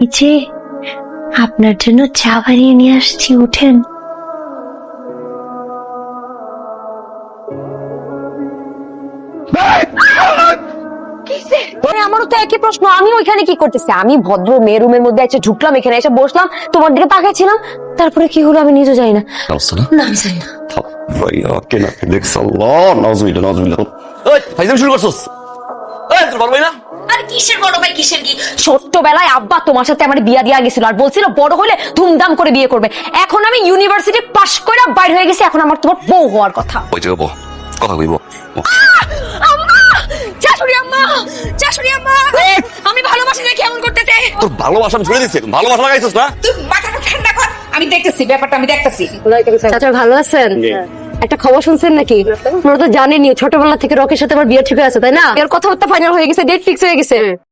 এই যে আপনার জন্য চা বানিয়ে নিয়ে আসছি, উঠেন। আমারও তো একই প্রশ্ন, আমি ওইখানে কি করতেছি? আমি ভদ্র মেয়ে রুমের মধ্যে এসে ঢুকলাম, এখানে এসে বসলাম, তোমার দিকে তাকাইছিলাম, তারপরে কি হলো আমি নিজে জানি না। না আমি জানি না। শুরু করছস? তোর বড় ভাই না? আর কিসের বড় ভাই, কিসের কি? ছোট্টবেলায় আব্বা তোমার সাথে আমার বিয়া দিয়া গেছিল আর বলছিল বড় হলে ধুমধাম করে বিয়ে করবে। এখন আমি ইউনিভার্সিটি পাশ করে বাইরে হয়ে গেছি, এখন আমার তোমার বউ হওয়ার কথা। ওই যে বউ, কথা কইব। আম্মা, শাশুড়ি আম্মা, শাশুড়ি আম্মা, আমি ভালোবাসি দেখে এমন করতেছে। তোর ভালোবাসা আমি ছুড়ে দিচ্ছি, ভালোবাসা লাগাইছিস না? তুই মাথাটা ঠান্ডা কর, আমি দেখতেছি ব্যাপারটা, আমি দেখতেছি। চাচা ভালো আছেন? একটা খবর শুনছেন নাকি? আপনারা তো জানেনই ছোটবেলা থেকে রকের সাথে আমার বিয়ে ঠিক হয়ে আছে, তাই না? এর কথাবার্তা ফাইনাল হয়ে গেছে, ডেট ফিক্স হয়ে গেছে।